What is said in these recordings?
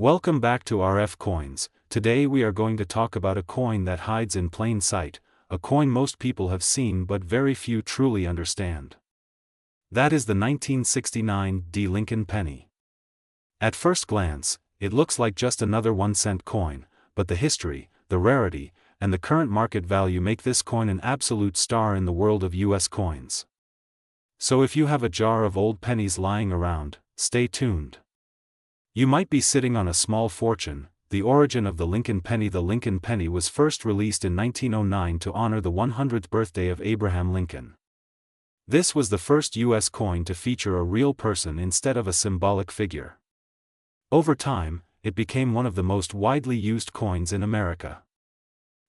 Welcome back to RF Coins. Today we are going to talk about a coin that hides in plain sight, a coin most people have seen but very few truly understand. That is the 1969 Lincoln penny. At first glance, it looks like just another 1-cent coin, but the history, the rarity, and the current market value make this coin an absolute star in the world of US coins. So if you have a jar of old pennies lying around, stay tuned. You might be sitting on a small fortune. The origin of the Lincoln penny. The Lincoln penny was first released in 1909 to honor the 100th birthday of Abraham Lincoln. This was the first US coin to feature a real person instead of a symbolic figure. Over time, it became one of the most widely used coins in America.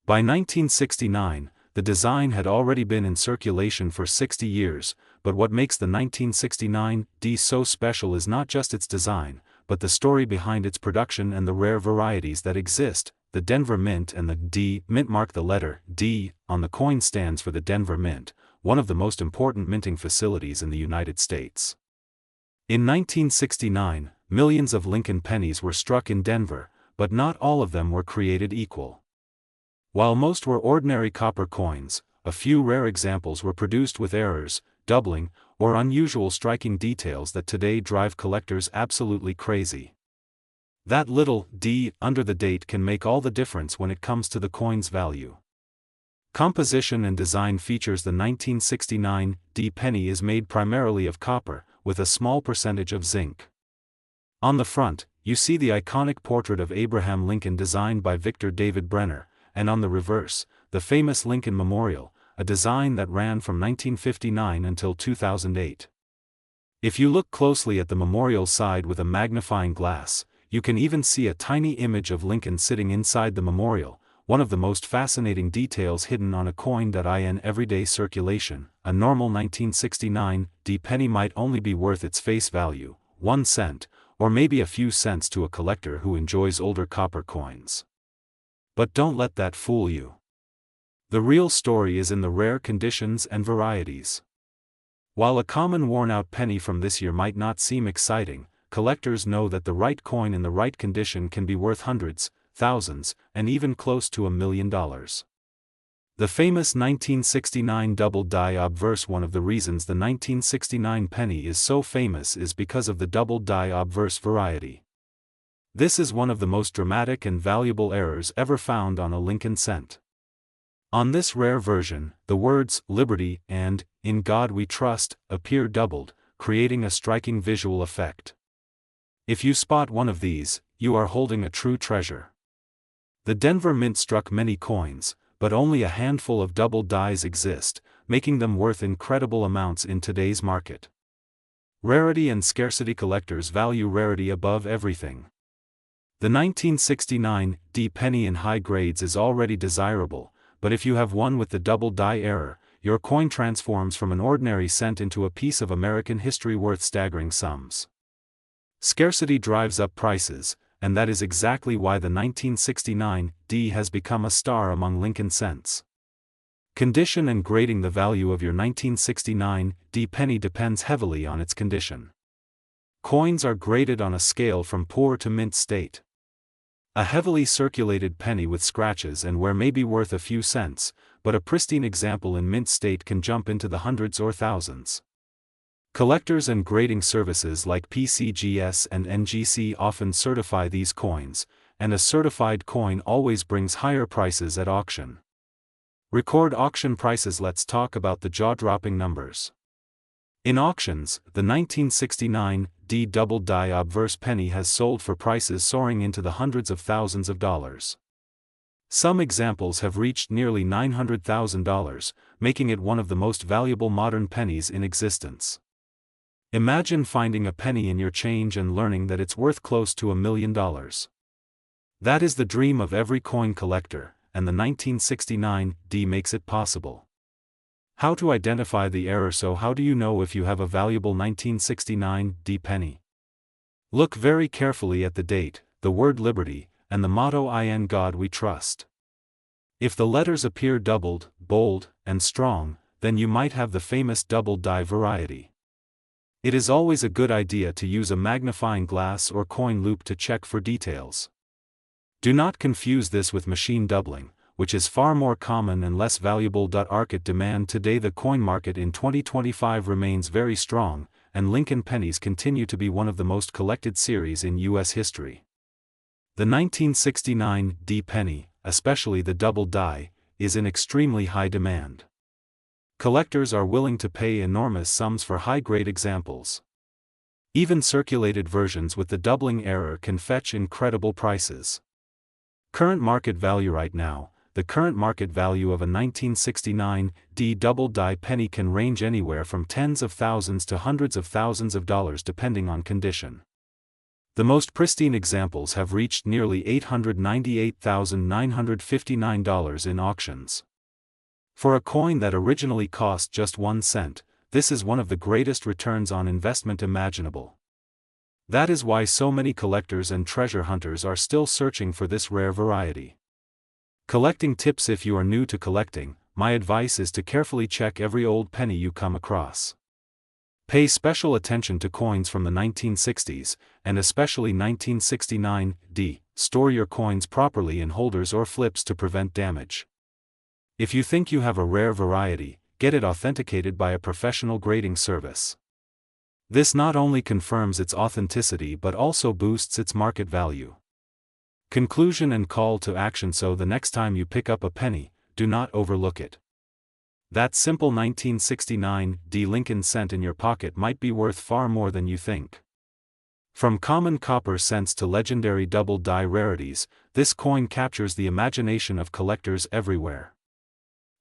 By 1969, the design had already been in circulation for 60 years, but what makes the 1969 so special is not just its design, but the story behind its production and the rare varieties that exist. The Denver Mint and the D Mint mark. The letter D on the coin stands for the Denver Mint, one of the most important minting facilities in the United States. In 1969, millions of Lincoln pennies were struck in Denver, but not all of them were created equal. While most were ordinary copper coins, a few rare examples were produced with errors, doubling, or unusual striking details that today drive collectors absolutely crazy. That little D under the date can make all the difference when it comes to the coin's value. Composition and design features. The 1969 penny is made primarily of copper, with a small percentage of zinc. On the front, you see the iconic portrait of Abraham Lincoln designed by Victor David Brenner, and on the reverse, the famous Lincoln Memorial, a design that ran from 1959 until 2008. If you look closely at the memorial side with a magnifying glass, you can even see a tiny image of Lincoln sitting inside the memorial, one of the most fascinating details hidden on a coin. In everyday circulation, a normal 1969 penny might only be worth its face value, 1 cent, or maybe a few cents to a collector who enjoys older copper coins. But don't let that fool you. The real story is in the rare conditions and varieties. While a common worn-out penny from this year might not seem exciting, collectors know that the right coin in the right condition can be worth hundreds, thousands, and even close to $1 million. The famous 1969 double die obverse. One of the reasons the 1969 penny is so famous is because of the double die obverse variety. This is one of the most dramatic and valuable errors ever found on a Lincoln cent. On this rare version, the words "Liberty" and "In God We Trust" appear doubled, creating a striking visual effect. If you spot one of these, you are holding a true treasure. The Denver Mint struck many coins, but only a handful of double dies exist, making them worth incredible amounts in today's market. Rarity and scarcity. Collectors value rarity above everything. The 1969 penny in high grades is already desirable, but if you have one with the double die error, your coin transforms from an ordinary cent into a piece of American history worth staggering sums. Scarcity drives up prices, and that is exactly why the 1969 has become a star among Lincoln cents. Condition and grading. The value of your 1969 penny depends heavily on its condition. Coins are graded on a scale from poor to mint state. A heavily circulated penny with scratches and wear may be worth a few cents, but a pristine example in mint state can jump into the hundreds or thousands. Collectors and grading services like PCGS and NGC often certify these coins, and a certified coin always brings higher prices at auction. Record auction prices. Let's talk about the jaw-dropping numbers. In auctions, the 1969 double die obverse penny has sold for prices soaring into the hundreds of thousands of dollars. Some examples have reached nearly $900,000, making it one of the most valuable modern pennies in existence. Imagine finding a penny in your change and learning that it's worth close to $1 million. That is the dream of every coin collector, and the 1969 makes it possible. How to identify the error? So how do you know if you have a valuable 1969 penny? Look very carefully at the date, the word Liberty, and the motto "In God We Trust." If the letters appear doubled, bold, and strong, then you might have the famous double die variety. It is always a good idea to use a magnifying glass or coin loop to check for details. Do not confuse this with machine doubling, which is far more common and less valuable. Market demand today. The coin market in 2025 remains very strong, and Lincoln pennies continue to be one of the most collected series in U.S. history. The 1969 D penny, especially the double die, is in extremely high demand. Collectors are willing to pay enormous sums for high-grade examples. Even circulated versions with the doubling error can fetch incredible prices. Current market value. Right now, the current market value of a 1969 D double die penny can range anywhere from tens of thousands to hundreds of thousands of dollars depending on condition. The most pristine examples have reached nearly $898,959 in auctions. For a coin that originally cost just 1 cent, this is one of the greatest returns on investment imaginable. That is why so many collectors and treasure hunters are still searching for this rare variety. Collecting tips. If you are new to collecting, my advice is to carefully check every old penny you come across. Pay special attention to coins from the 1960s, and especially 1969 D. Store your coins properly in holders or flips to prevent damage. If you think you have a rare variety, get it authenticated by a professional grading service. This not only confirms its authenticity but also boosts its market value. Conclusion and call to action. So the next time you pick up a penny, do not overlook it. That simple 1969 D Lincoln cent in your pocket might be worth far more than you think. From common copper cents to legendary double die rarities, this coin captures the imagination of collectors everywhere.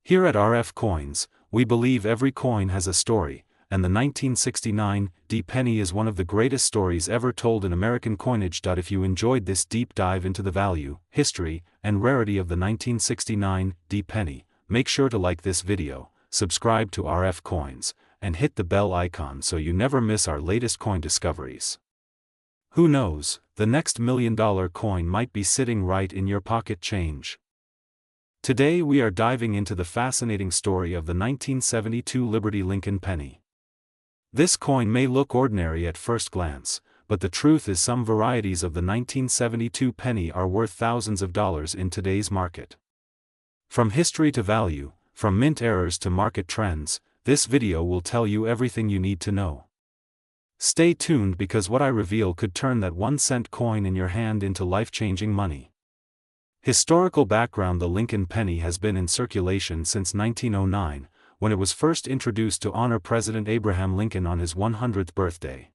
Here at RF Coins, we believe every coin has a story, and the 1969 D penny is one of the greatest stories ever told in American coinage. If you enjoyed this deep dive into the value, history, and rarity of the 1969 D penny, make sure to like this video, subscribe to RF Coins, and hit the bell icon so you never miss our latest coin discoveries. Who knows, the next $1 million coin might be sitting right in your pocket change. Today we are diving into the fascinating story of the 1972 Liberty Lincoln penny. This coin may look ordinary at first glance, but the truth is some varieties of the 1972 penny are worth thousands of dollars in today's market. From history to value, from mint errors to market trends, this video will tell you everything you need to know. Stay tuned because what I reveal could turn that 1-cent coin in your hand into life-changing money. Historical background. The Lincoln penny has been in circulation since 1909, when it was first introduced to honor President Abraham Lincoln on his 100th birthday.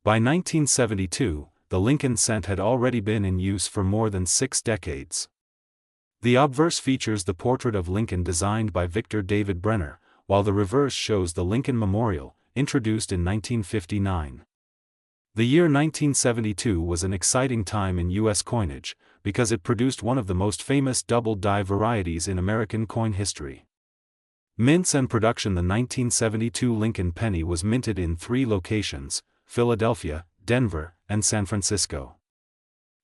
By 1972, the Lincoln cent had already been in use for more than 6 decades. The obverse features the portrait of Lincoln designed by Victor David Brenner, while the reverse shows the Lincoln Memorial, introduced in 1959. The year 1972 was an exciting time in U.S. coinage, because it produced one of the most famous double die varieties in American coin history. Mints and production. The 1972 Lincoln penny was minted in 3 locations: Philadelphia, Denver, and San Francisco.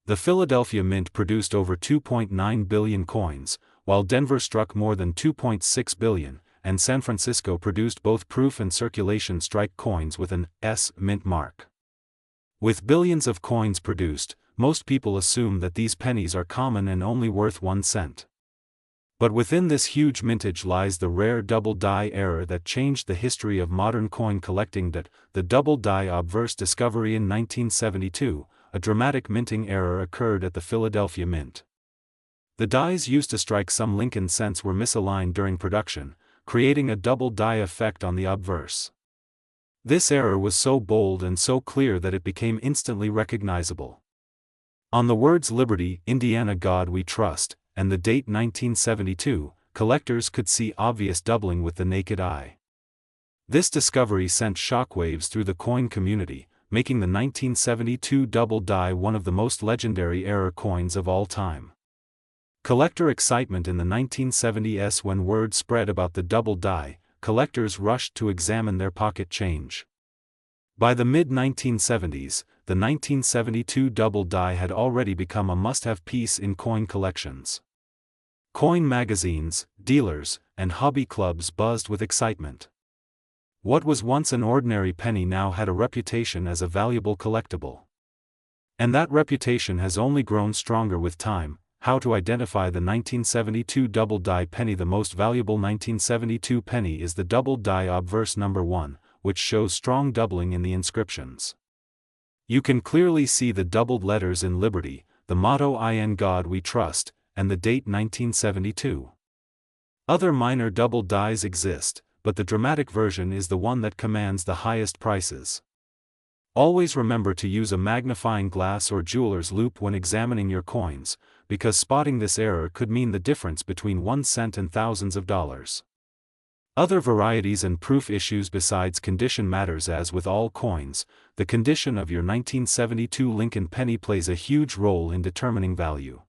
The Philadelphia mint produced over 2.9 billion coins, while Denver struck more than 2.6 billion, and San Francisco produced both proof and circulation strike coins with an S mint mark. With billions of coins produced, most people assume that these pennies are common and only worth 1 cent. But within this huge mintage lies the rare double die error that changed the history of modern coin collecting. The double die obverse discovery. In 1972, a dramatic minting error occurred at the Philadelphia Mint. The dies used to strike some Lincoln cents were misaligned during production, creating a double die effect on the obverse. This error was so bold and so clear that it became instantly recognizable. On the words "Liberty, Indiana, God We Trust," and the date 1972, collectors could see obvious doubling with the naked eye. This discovery sent shockwaves through the coin community, making the 1972 double die one of the most legendary error coins of all time. Collector excitement. In the 1970s, when word spread about the double die, collectors rushed to examine their pocket change. By the mid-1970s, the 1972 double die had already become a must-have piece in coin collections. Coin magazines, dealers, and hobby clubs buzzed with excitement. What was once an ordinary penny now had a reputation as a valuable collectible. And that reputation has only grown stronger with time. How to identify the 1972 double die penny? The most valuable 1972 penny is the double die obverse number 1, which shows strong doubling in the inscriptions. You can clearly see the doubled letters in Liberty, the motto "In God We Trust," and the date 1972. Other minor double dies exist, but the dramatic version is the one that commands the highest prices. Always remember to use a magnifying glass or jeweler's loupe when examining your coins, because spotting this error could mean the difference between 1 cent and thousands of dollars. Other varieties and proof issues besides condition matters. As with all coins, the condition of your 1972 Lincoln penny plays a huge role in determining value.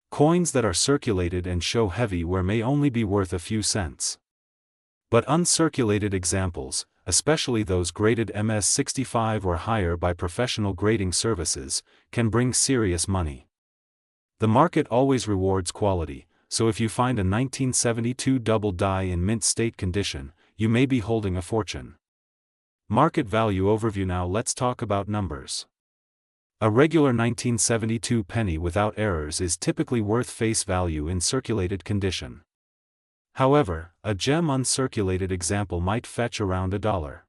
Coins that are circulated and show heavy wear may only be worth a few cents. But uncirculated examples, especially those graded MS-65 or higher by professional grading services, can bring serious money. The market always rewards quality, so if you find a 1972 double die in mint state condition, you may be holding a fortune. Market value overview. Now let's talk about numbers. A regular 1972 penny without errors is typically worth face value in circulated condition. However, a gem uncirculated example might fetch around $1.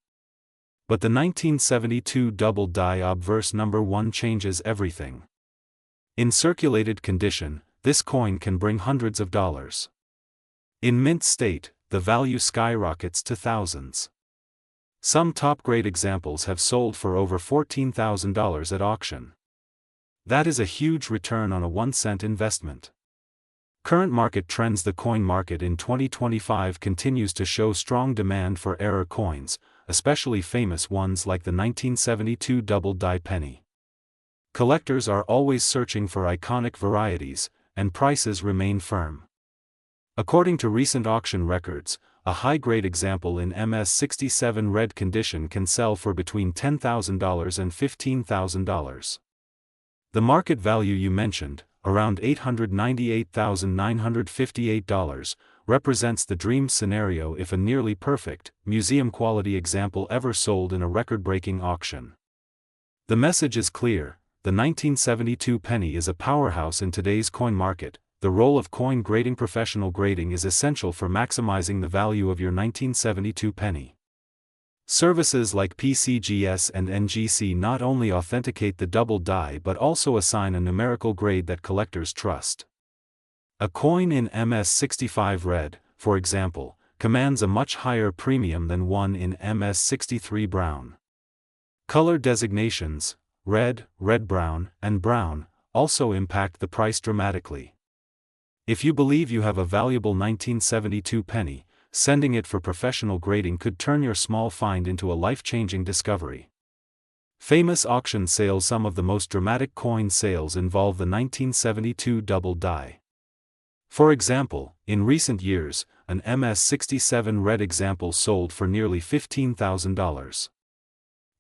But the 1972 double die obverse number 1 changes everything. In circulated condition, this coin can bring hundreds of dollars. In mint state, the value skyrockets to thousands. Some top-grade examples have sold for over $14,000 at auction. That is a huge return on a 1-cent investment. Current market trends. The coin market in 2025 continues to show strong demand for error coins, especially famous ones like the 1972 double die penny. Collectors are always searching for iconic varieties, and prices remain firm. According to recent auction records, a high-grade example in MS-67 red condition can sell for between $10,000 and $15,000. The market value you mentioned, around $898,958, represents the dream scenario if a nearly perfect, museum-quality example ever sold in a record-breaking auction. The message is clear: the 1972 penny is a powerhouse in today's coin market. The role of coin grading. Professional grading is essential for maximizing the value of your 1972 penny. Services like PCGS and NGC not only authenticate the double die but also assign a numerical grade that collectors trust. A coin in MS-65 red, for example, commands a much higher premium than one in MS-63 brown. Color designations, red, red-brown, and brown, also impact the price dramatically. If you believe you have a valuable 1972 penny, sending it for professional grading could turn your small find into a life-changing discovery. Famous auction sales. Some of the most dramatic coin sales involve the 1972 double die. For example, in recent years, an MS-67 red example sold for nearly $15,000.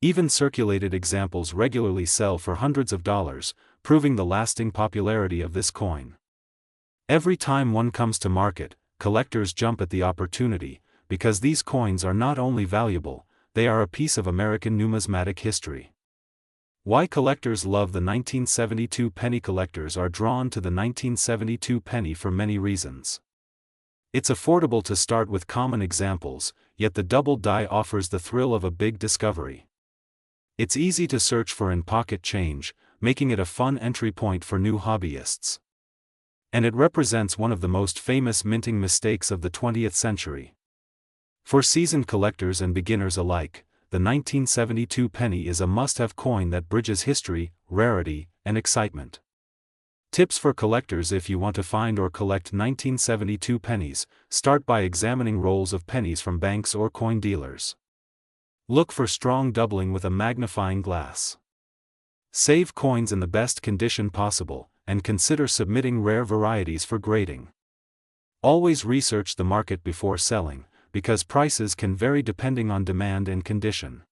Even circulated examples regularly sell for hundreds of dollars, proving the lasting popularity of this coin. Every time one comes to market, collectors jump at the opportunity, because these coins are not only valuable, they are a piece of American numismatic history. Why collectors love the 1972 penny? Collectors are drawn to the 1972 penny for many reasons. It's affordable to start with common examples, yet the double die offers the thrill of a big discovery. It's easy to search for in-pocket change, making it a fun entry point for new hobbyists. And it represents one of the most famous minting mistakes of the 20th century. For seasoned collectors and beginners alike, the 1972 penny is a must-have coin that bridges history, rarity, and excitement. Tips for collectors: if you want to find or collect 1972 pennies, start by examining rolls of pennies from banks or coin dealers. Look for strong doubling with a magnifying glass. Save coins in the best condition possible, and consider submitting rare varieties for grading. Always research the market before selling, because prices can vary depending on demand and condition.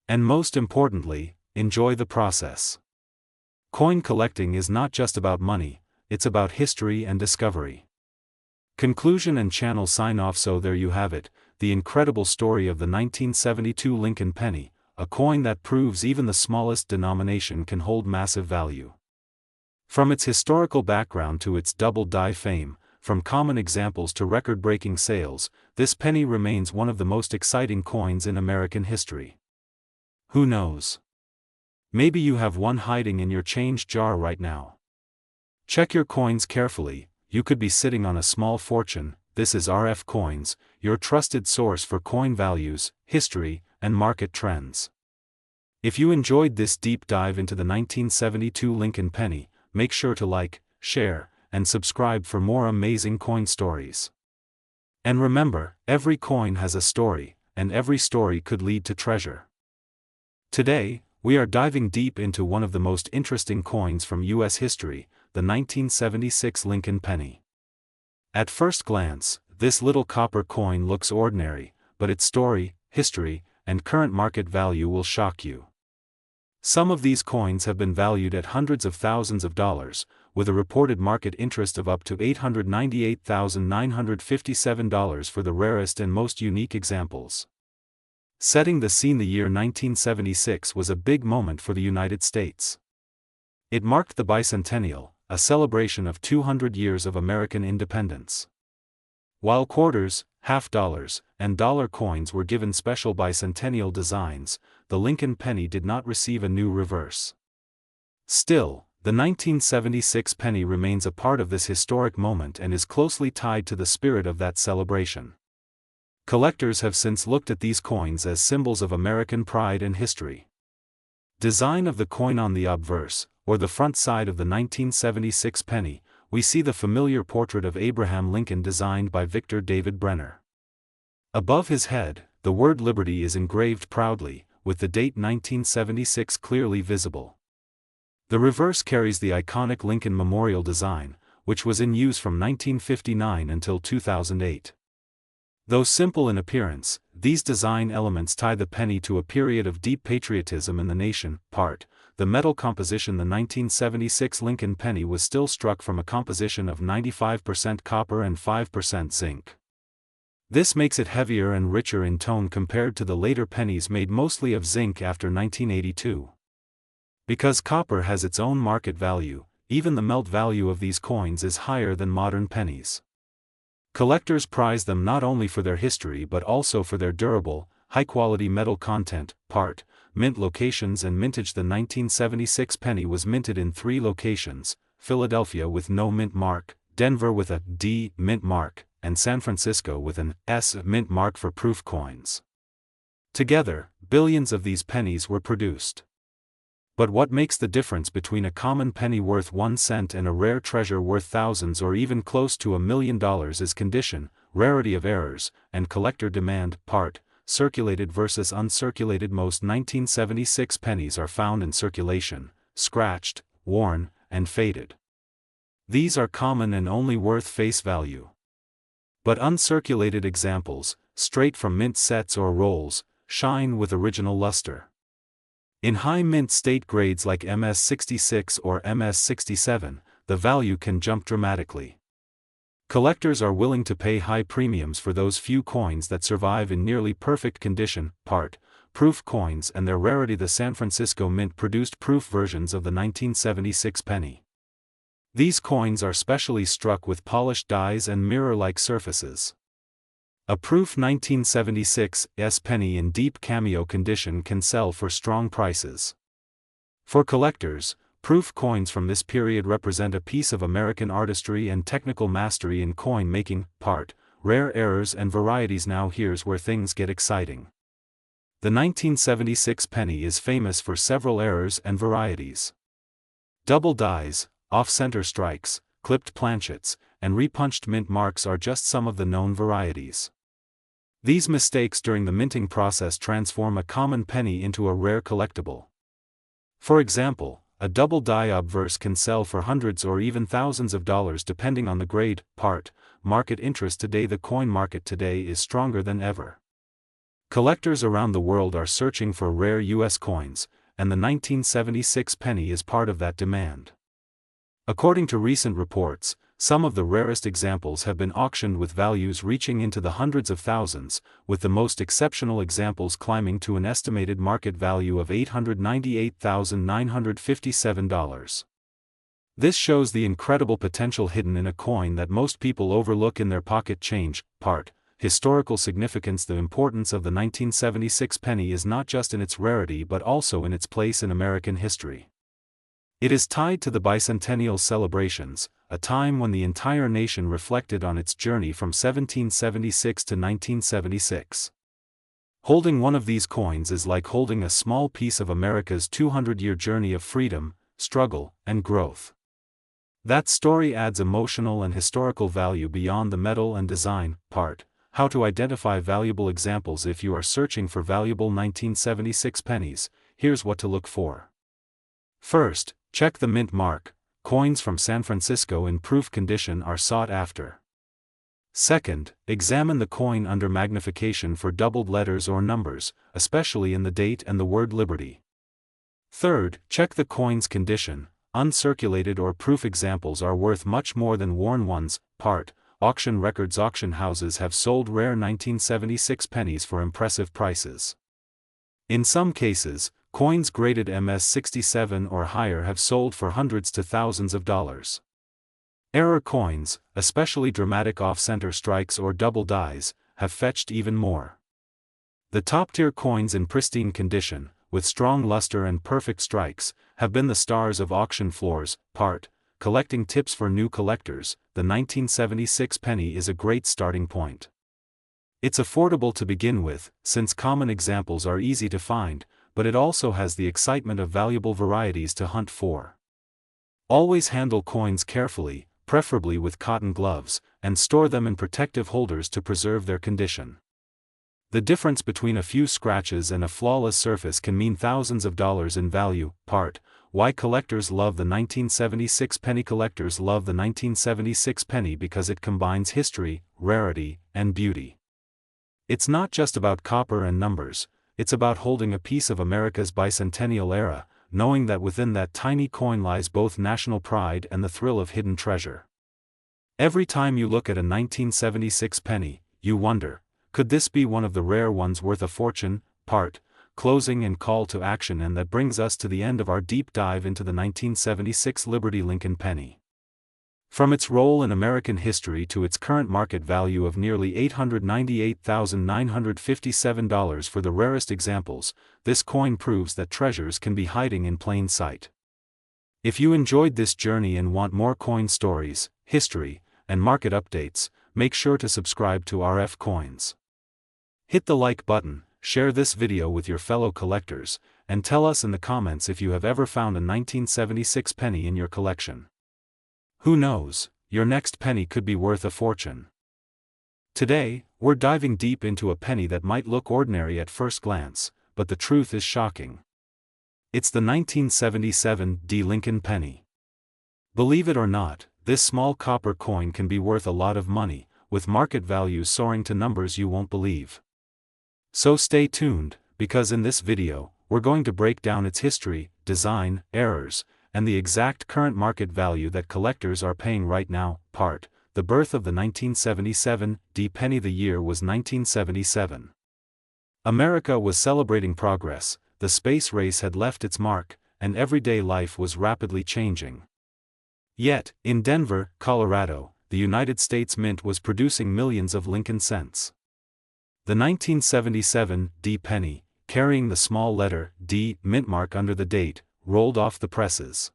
And most importantly, enjoy the process. Coin collecting is not just about money, it's about history and discovery. Conclusion and channel sign off. So there you have it, the incredible story of the 1972 Lincoln penny, a coin that proves even the smallest denomination can hold massive value. From its historical background to its double-die fame, from common examples to record-breaking sales, this penny remains one of the most exciting coins in American history. Who knows? Maybe you have one hiding in your change jar right now. Check your coins carefully, you could be sitting on a small fortune. This is RF Coins, your trusted source for coin values, history, and market trends. If you enjoyed this deep dive into the 1972 Lincoln penny, make sure to like, share, and subscribe for more amazing coin stories. And remember, every coin has a story, and every story could lead to treasure. Today, we are diving deep into one of the most interesting coins from U.S. history, the 1976 Lincoln penny. At first glance, this little copper coin looks ordinary, but its story, history, and current market value will shock you. Some of these coins have been valued at hundreds of thousands of dollars, with a reported market interest of up to $898,957 for the rarest and most unique examples. Setting the scene, the year 1976 was a big moment for the United States. It marked the bicentennial, a celebration of 200 years of American independence. While quarters, half dollars, and dollar coins were given special bicentennial designs, the Lincoln penny did not receive a new reverse. Still, the 1976 penny remains a part of this historic moment and is closely tied to the spirit of that celebration. Collectors have since looked at these coins as symbols of American pride and history. Design of the coin: on the obverse, or the front side of the 1976 penny, we see the familiar portrait of Abraham Lincoln designed by Victor David Brenner. Above his head, the word Liberty is engraved proudly, with the date 1976 clearly visible. The reverse carries the iconic Lincoln Memorial design, which was in use from 1959 until 2008. Though simple in appearance, these design elements tie the penny to a period of deep patriotism in the nation. Part: the metal composition: the 1976 Lincoln penny was still struck from a composition of 95% copper and 5% zinc. This makes it heavier and richer in tone compared to the later pennies made mostly of zinc after 1982. Because copper has its own market value, even the melt value of these coins is higher than modern pennies. Collectors prize them not only for their history but also for their durable, high-quality metal content. Part: mint locations and mintage: the 1976 penny was minted in 3 locations: Philadelphia with no mint mark, Denver with a D mint mark, and San Francisco with an S mint mark for proof coins. Together, billions of these pennies were produced. But what makes the difference between a common penny worth 1 cent and a rare treasure worth thousands or even close to $1 million is condition, rarity of errors, and collector demand. Part: circulated versus uncirculated. Most 1976 pennies are found in circulation, scratched, worn, and faded. These are common and only worth face value. But uncirculated examples, straight from mint sets or rolls, shine with original luster. In high mint state grades like MS66 or MS67, the value can jump dramatically. Collectors are willing to pay high premiums for those few coins that survive in nearly perfect condition. Part: proof coins and their rarity: the San Francisco Mint produced proof versions of the 1976 penny. These coins are specially struck with polished dies and mirror-like surfaces. A proof 1976 penny in deep cameo condition can sell for strong prices. For collectors, proof coins from this period represent a piece of American artistry and technical mastery in coin making. Part: rare errors and varieties. Now here's where things get exciting. The 1976 penny is famous for several errors and varieties. Double dies, off-center strikes, clipped planchets, and repunched mint marks are just some of the known varieties. These mistakes during the minting process transform a common penny into a rare collectible. For example, a double die obverse can sell for hundreds or even thousands of dollars depending on the grade. Part: market interest: today the coin market today is stronger than ever. Collectors around the world are searching for rare U.S. coins, and the 1976 penny is part of that demand. According to recent reports, some of the rarest examples have been auctioned with values reaching into the hundreds of thousands, with the most exceptional examples climbing to an estimated market value of $898,957. This shows the incredible potential hidden in a coin that most people overlook in their pocket change. Part. Historical significance. The importance of the 1976 penny is not just in its rarity but also in its place in American history. It is tied to the bicentennial celebrations, a time when the entire nation reflected on its journey from 1776 to 1976. Holding one of these coins is like holding a small piece of America's 200-year journey of freedom, struggle, and growth. That story adds emotional and historical value beyond the metal and design. Part. How to identify valuable examples. If you are searching for valuable 1976 pennies, here's what to look for. First, check the mint mark. Coins from San Francisco in proof condition are sought after. Second, examine the coin under magnification for doubled letters or numbers, especially in the date and the word Liberty. Third, check the coin's condition. Uncirculated or proof examples are worth much more than worn ones. Part. Auction records. Auction houses have sold rare 1976 pennies for impressive prices. In some cases, coins graded MS-67 or higher have sold for hundreds to thousands of dollars. Error coins, especially dramatic off-center strikes or double dies, have fetched even more. The top-tier coins in pristine condition, with strong luster and perfect strikes, have been the stars of auction floors. Part. Collecting tips for new collectors. The 1976 penny is a great starting point. It's affordable to begin with, since common examples are easy to find, but it also has the excitement of valuable varieties to hunt for. Always handle coins carefully, preferably with cotton gloves, and store them in protective holders to preserve their condition. The difference between a few scratches and a flawless surface can mean thousands of dollars in value. Part. Why collectors love the 1976 penny. Collectors love the 1976 penny because it combines history, rarity, and beauty. It's not just about copper and numbers, it's about holding a piece of America's bicentennial era, knowing that within that tiny coin lies both national pride and the thrill of hidden treasure. Every time you look at a 1976 penny, you wonder, could this be one of the rare ones worth a fortune? Part. Closing and call to action. And that brings us to the end of our deep dive into the 1976 Liberty Lincoln penny. From its role in American history to its current market value of nearly $898,957 for the rarest examples, this coin proves that treasures can be hiding in plain sight. If you enjoyed this journey and want more coin stories, history, and market updates, make sure to subscribe to RF Coins. Hit the like button, share this video with your fellow collectors, and tell us in the comments if you have ever found a 1976 penny in your collection. Who knows, your next penny could be worth a fortune. Today, we're diving deep into a penny that might look ordinary at first glance, but the truth is shocking. It's the 1977 Lincoln penny. Believe it or not, this small copper coin can be worth a lot of money, with market values soaring to numbers you won't believe. So stay tuned, because in this video, we're going to break down its history, design, errors, and the exact current market value that collectors are paying right now. Part. The birth of the 1977 penny. The year was 1977. America was celebrating progress, the space race had left its mark, and everyday life was rapidly changing. Yet, in Denver, Colorado, the United States Mint was producing millions of Lincoln cents. The 1977 penny, carrying the small letter D mint mark under the date, rolled off the presses.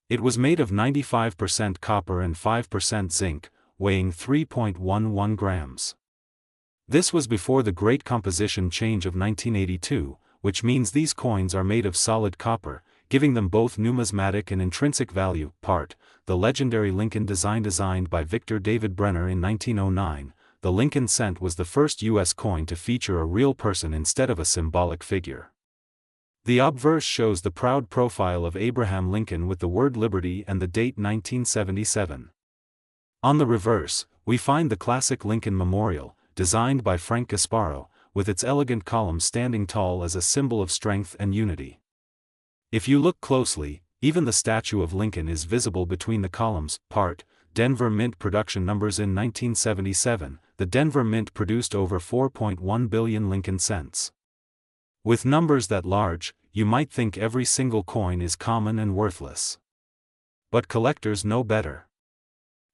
It was made of 95% copper and 5% zinc, weighing 3.11 grams. This was before the Great Composition Change of 1982, which means these coins are made of solid copper, giving them both numismatic and intrinsic value. Part. The legendary Lincoln design. Designed by Victor David Brenner in 1909, the Lincoln cent was the first U.S. coin to feature a real person instead of a symbolic figure. The obverse shows the proud profile of Abraham Lincoln with the word Liberty and the date 1977. On the reverse, we find the classic Lincoln Memorial, designed by Frank Gasparo, with its elegant columns standing tall as a symbol of strength and unity. If you look closely, even the statue of Lincoln is visible between the columns. Part. Denver Mint production numbers in 1977, the Denver Mint produced over 4.1 billion Lincoln cents. With numbers that large, you might think every single coin is common and worthless. But collectors know better.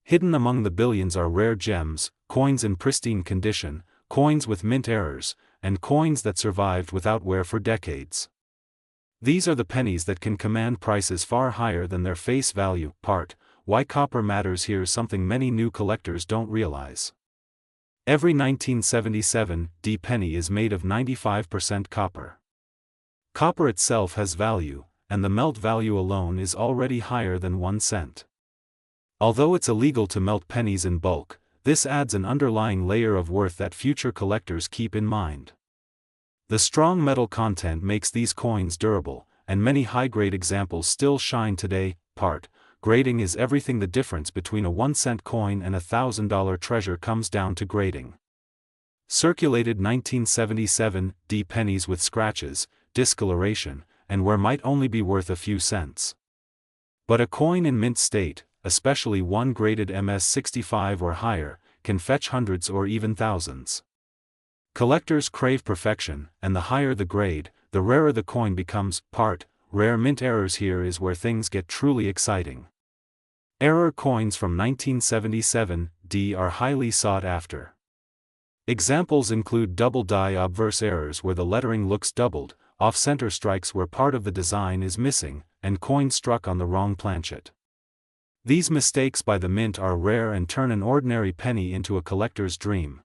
Hidden among the billions are rare gems, coins in pristine condition, coins with mint errors, and coins that survived without wear for decades. These are the pennies that can command prices far higher than their face value. Part: Why copper matters. Here's something many new collectors don't realize. Every 1977 D penny is made of 95% copper. Copper itself has value, and the melt value alone is already higher than 1 cent. Although it's illegal to melt pennies in bulk, this adds an underlying layer of worth that future collectors keep in mind. The strong metal content makes these coins durable, and many high-grade examples still shine today. Part: Grading is everything. The difference between a 1-cent coin and a $1,000 treasure comes down to grading. Circulated 1977 D pennies with scratches, discoloration, and wear might only be worth a few cents. But a coin in mint state, especially one graded MS-65 or higher, can fetch hundreds or even thousands. Collectors crave perfection, and the higher the grade, the rarer the coin becomes. Part: Rare mint errors. Here is where things get truly exciting. Error coins from 1977 D are highly sought after. Examples include double die obverse errors where the lettering looks doubled, off-center strikes where part of the design is missing, and coins struck on the wrong planchet. These mistakes by the mint are rare and turn an ordinary penny into a collector's dream.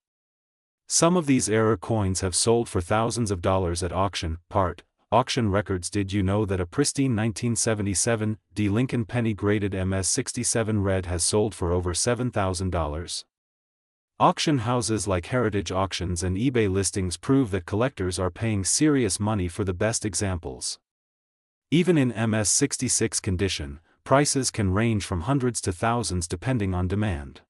Some of these error coins have sold for thousands of dollars at auction. Part: Auction records. Did you know that a pristine 1977 D Lincoln penny graded MS-67 red has sold for over $7,000? Auction houses like Heritage Auctions and eBay listings prove that collectors are paying serious money for the best examples. Even in MS-66 condition, prices can range from hundreds to thousands depending on demand.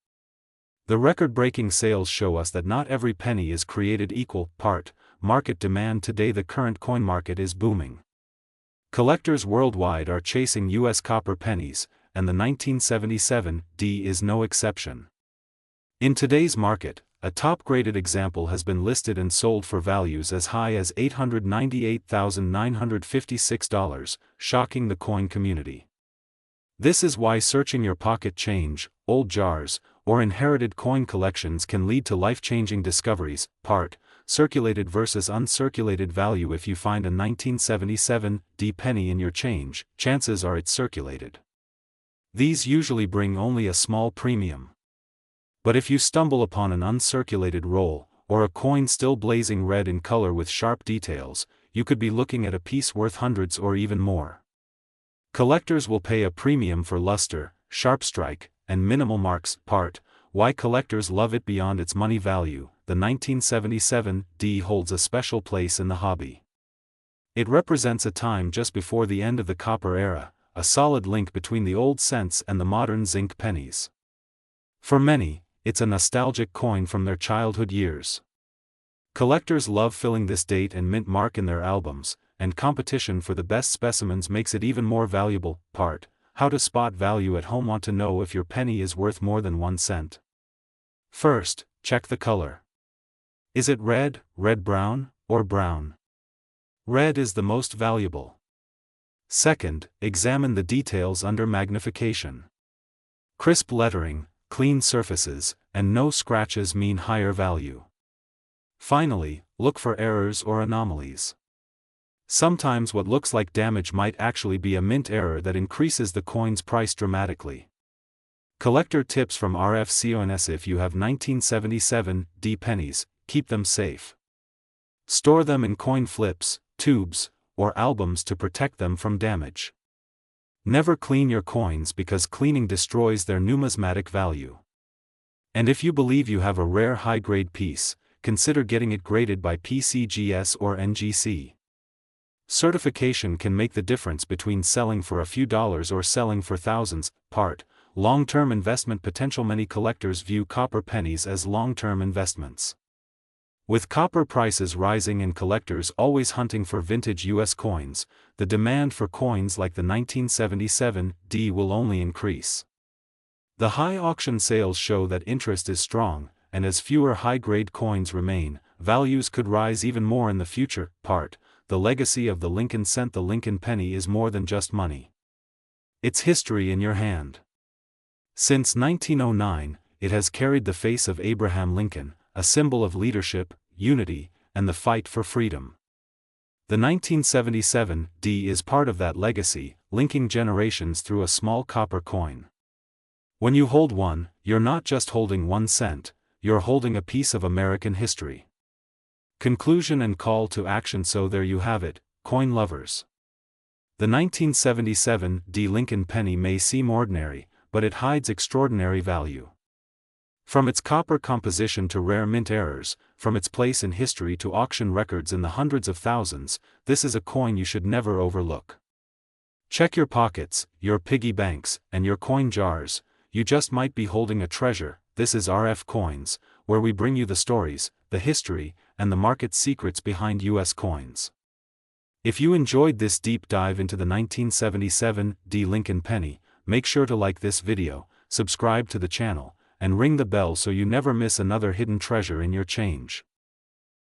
The record-breaking sales show us that not every penny is created equal. Part: Market demand. Today the current coin market is booming. Collectors worldwide are chasing U.S. copper pennies, and the 1977 D is no exception. In today's market, a top-graded example has been listed and sold for values as high as $898,956, shocking the coin community. This is why searching your pocket change, old jars, or inherited coin collections can lead to life-changing discoveries. Part: Circulated versus uncirculated value. If you find a 1977 D penny in your change, chances are it's circulated. These usually bring only a small premium. But if you stumble upon an uncirculated roll, or a coin still blazing red in color with sharp details, you could be looking at a piece worth hundreds or even more. Collectors will pay a premium for luster, sharp strike, and minimal marks. Part: Why collectors love it beyond its money value. The 1977 D holds a special place in the hobby. It represents a time just before the end of the copper era, a solid link between the old cents and the modern zinc pennies. For many, it's a nostalgic coin from their childhood years. Collectors love filling this date and mint mark in their albums, and competition for the best specimens makes it even more valuable. Part: How to spot value at home. Want to know if your penny is worth more than 1 cent? First, check the color. Is it red, red-brown, or brown? Red is the most valuable. Second, examine the details under magnification. Crisp lettering, clean surfaces, and no scratches mean higher value. Finally, look for errors or anomalies. Sometimes what looks like damage might actually be a mint error that increases the coin's price dramatically. Collector tips from RFCONS. If you have 1977 D pennies, keep them safe. Store them in coin flips, tubes, or albums to protect them from damage. Never clean your coins because cleaning destroys their numismatic value. And if you believe you have a rare high-grade piece, consider getting it graded by PCGS or NGC. Certification can make the difference between selling for a few dollars or selling for thousands. Part: Long-term investment potential. Many collectors view copper pennies as long-term investments. With copper prices rising and collectors always hunting for vintage U.S. coins, the demand for coins like the 1977 D will only increase. The high auction sales show that interest is strong, and as fewer high-grade coins remain, values could rise even more in the future. Part: the legacy of the Lincoln cent. The Lincoln penny is more than just money. It's history in your hand. Since 1909, it has carried the face of Abraham Lincoln, a symbol of leadership, unity, and the fight for freedom. The 1977 D is part of that legacy, linking generations through a small copper coin. When you hold one, you're not just holding 1 cent, you're holding a piece of American history. Conclusion and call to action. So there you have it, coin lovers. The 1977 D Lincoln penny may seem ordinary, but it hides extraordinary value. From its copper composition to rare mint errors, from its place in history to auction records in the hundreds of thousands, this is a coin you should never overlook. Check your pockets, your piggy banks, and your coin jars. You just might be holding a treasure. This is RF Coins, where we bring you the stories, the history, and the market secrets behind US coins. If you enjoyed this deep dive into the 1977 D Lincoln penny, make sure to like this video, subscribe to the channel, and ring the bell so you never miss another hidden treasure in your change.